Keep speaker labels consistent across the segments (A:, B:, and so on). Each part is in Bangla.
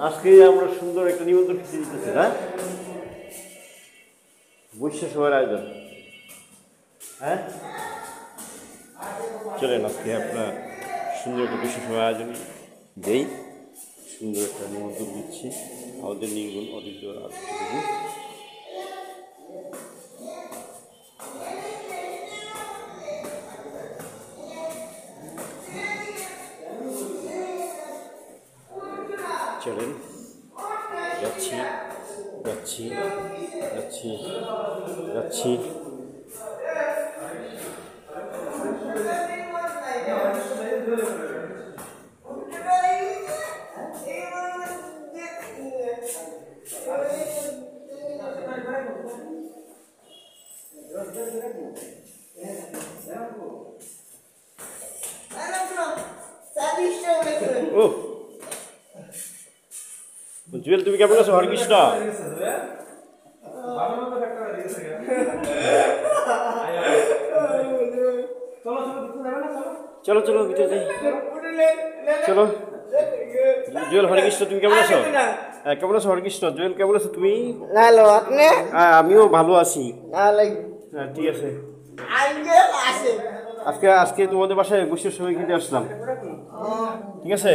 A: আজকে আমরা সুন্দর একটা নিমন্ত্রণ খেতে দিতেছি, হ্যাঁ, বৈশ্য সবার আয়োজন। হ্যাঁ, চলেন আজকে আপনার সুন্দর একটা বৈশ্য সবার আয়োজন দেই। সুন্দর একটা নিমন্ত্রণ দিচ্ছি আমাদের নির্গুণ অতীত আত্মীয়। চলেন, যাচ্ছি যাচ্ছি যাচ্ছি যাচ্ছি। ও জুয়েল, তুমি কেমন আছো? হরকৃষ্ণ, চলো চলো ভিতরে যাই, চলো। জুয়েল, হরকৃষ্ণ, তুমি কেমন আছো? হ্যাঁ, কেমন আছো হরকৃষ্ণ? জুয়েল, কেমন আছো তুমি?
B: ভালো, আপনি?
A: হ্যাঁ, আমিও ভালো আছি। হ্যাঁ, ঠিক আছে। আজকে আজকে তোমাদের বাসায় বসে সবাই খেতে আসলাম, ঠিক আছে?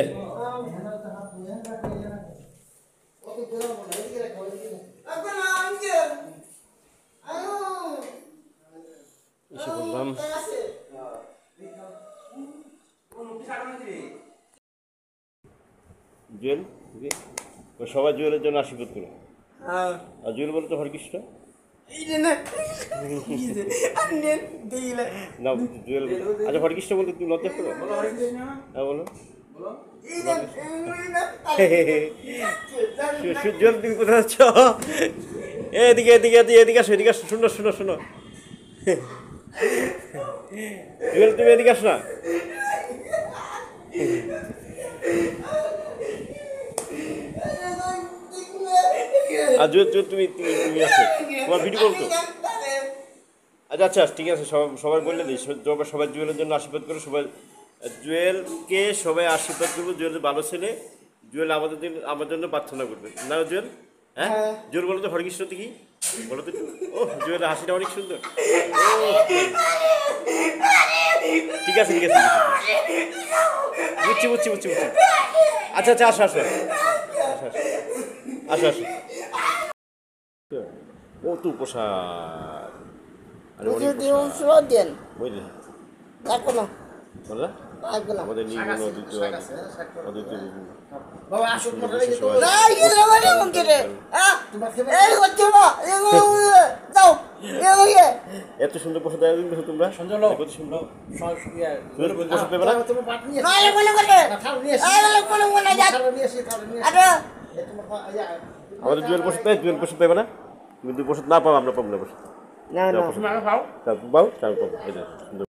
A: এসে বললাম জুয়েল, সবাই জুয়েলের জন্য আশীর্বাদ করো। আর জুয়েল বলো তো হরকৃষ্ণ। না, জুয়েল। আচ্ছা, হরকৃষ্ণ বলতে তুমি লজ্জা করো? হ্যাঁ, বলো। জুয়েল, তুমি কোথায় যাচ্ছ? এদিকে এদিকে এদিকে আসো, এদিকে আসো। শুনো শুনো শুনো, জুয়েল, তুমি এদিকে আসো না। আর জুয়েল, তুমি তুমি তুমি আসো, তোমার ভিডিও কল তো। আচ্ছা আচ্ছা, ঠিক আছে। সবাই বললে দিই, সবাই জুয়েলের জন্য আশীর্বাদ করো। সবাই জুয়েলকে সবাই আশীর্বাদ করবো। জুয়েল ভালো ছেলে, জুয়েল আমার জন্য প্রার্থনা করবে না জুয়েল? হ্যাঁ, জুয়েল বলো তো হরকৃষ্ণ কি বলো তো। ও জুয়েলের হাসিটা অনেক সুন্দর। ঠিক আছে ঠিক আছে, বুঝছি বুঝছি বুঝছি বুঝছি। আচ্ছা আচ্ছা, আসো আসো আসো আসো। ও তো প্রসাদ, আরে অনেক প্রসাদ বুঝলি। আমাদের নির্গুণ অদ্বিতীয় এত সুন্দর প্রসাদ আয়োজন করছো তোমরা। কত সুন্দর প্রসাদ পেবে না? আমাদের জুয়েল প্রসাদ নেই, জুয়েল প্রসাদ পেবে না। তুমি যদি প্রসাদ না পাও, আমরা পাবো না প্রসাদ। পাও, পাবো।